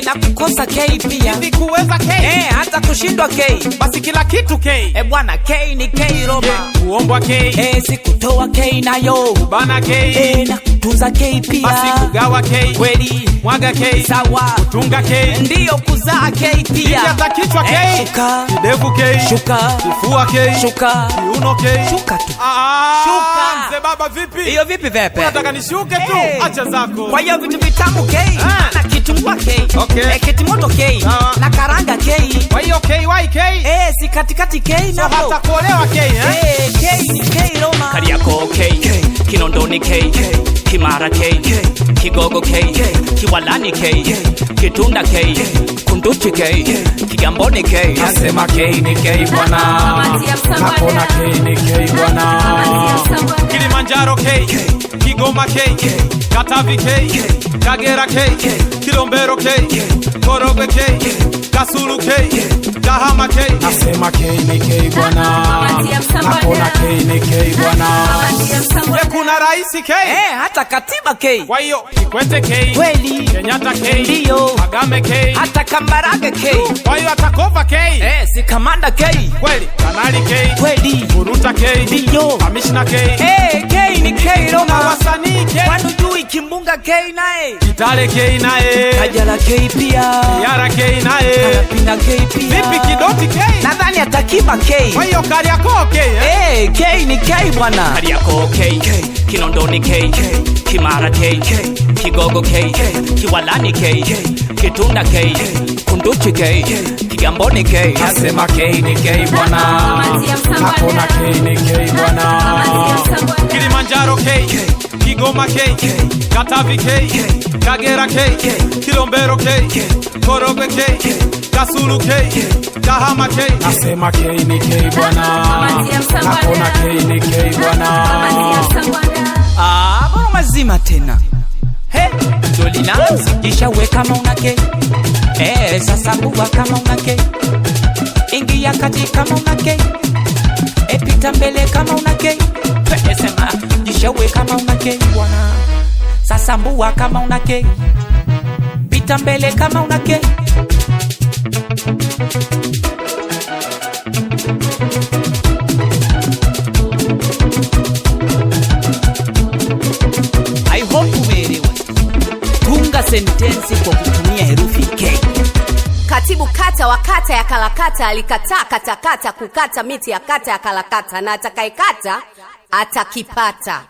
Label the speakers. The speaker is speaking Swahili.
Speaker 1: na kukosa K pia.
Speaker 2: Hivi kuweza K?
Speaker 1: Hata kushindwa K.
Speaker 2: Basi kila kitu K.
Speaker 1: Bwana K ni K Roma.
Speaker 2: Kuombwa K.
Speaker 1: Sikutoa K nayo.
Speaker 2: Bana K.
Speaker 1: Na kutunza K pia.
Speaker 2: Basi kugawa K.
Speaker 1: Kweli.
Speaker 2: Mwaga K.
Speaker 1: Sawa.
Speaker 2: Kutunga K.
Speaker 1: Ndiyo kuzaa K pia.
Speaker 2: Hata kichwa K.
Speaker 1: Shuka.
Speaker 2: Kidevu K.
Speaker 1: Shuka.
Speaker 2: Kifua K.
Speaker 1: Shuka.
Speaker 2: Kiuno K.
Speaker 1: Shuka tu.
Speaker 2: Shuka. Mzee baba vipi?
Speaker 1: Hiyo vipi vepe?
Speaker 2: Unataka nishuke tu? Acha zako.
Speaker 1: Kwa hiyo vitu vitamu K. Na kitungua K.
Speaker 2: Okay.
Speaker 1: Kitimoto K. Na karanga K.
Speaker 2: Kwa hiyo KY K.
Speaker 1: Si katikati K na
Speaker 2: so hata kuolewa K
Speaker 1: K ni K Roma.
Speaker 3: Kariako K, Kinondoni K, Kimara K, Kigogo K, Kiwalani K, Kitunda K, Kunduchi K, Kigamboni K.
Speaker 2: Nasema K ni K bwana. Hakuna K ni K bwana. Kilimanjaro K, Kigoma K, Katavi K, Kagera K, Kilombero K, Korogwe K, Kasulu K, Kahama K. Nasema K ni K bwana. Hakuna K ni K bwana. Kuna raisi K.
Speaker 1: Hata katiba K.
Speaker 2: Kwa hiyo Kikwete K.
Speaker 1: Kweli.
Speaker 2: Kenyatta K.
Speaker 1: Ndiyo.
Speaker 2: Kagame K.
Speaker 1: Hata Kambarage K.
Speaker 2: Kwa hiyo atakova K.
Speaker 1: Si Kamanda K.
Speaker 2: Kweli. Kanali K.
Speaker 1: Kweli.
Speaker 2: Buruta K.
Speaker 1: Ndiyo.
Speaker 2: Kamishna K.
Speaker 1: K ni K Roma.
Speaker 2: Na wasanii K.
Speaker 1: Kwani jui Kimbunga K nae.
Speaker 2: Kitale K nae.
Speaker 1: Kajala K pia.
Speaker 2: Yara K nae.
Speaker 1: Kalapina K pia.
Speaker 2: Vipi Kidoti K?
Speaker 1: Nadhani atakiba K.
Speaker 2: Kwa hiyo Kariakoo K.
Speaker 1: K ni K bwana.
Speaker 3: Kariako K, Kinondoni K, Kimara K, Kigogo K, Kiwalani K, Kitunda K, Kunduchi K, Kigamboni K.
Speaker 2: Nasema K ni K bwana. Hakuna K ni K bwana. Kilimanjaro K, Kigoma K, Katavi K, Kagera K, Kilombero K, Korogwe K, Kasulu K, Kahama K. Nasema K ni K bwana. Hakuna K ni K bwana.
Speaker 1: Bora mazima tena. Dolinaanza kisha we kama una K. Sasa buwa kama una K. Ingia kati kama una K. Pita mbele kama una K. Sema kisha we kama una K bwana. Sasa buwa kama una K. Pita mbele kama una K. I hope umeelewa. Tunga sentensi kwa kutumia herufi K.
Speaker 4: Katibu kata wa kata ya Kalakata alikataa katakata kukata miti ya kata ya Kalakata, na atakayekata atakipata.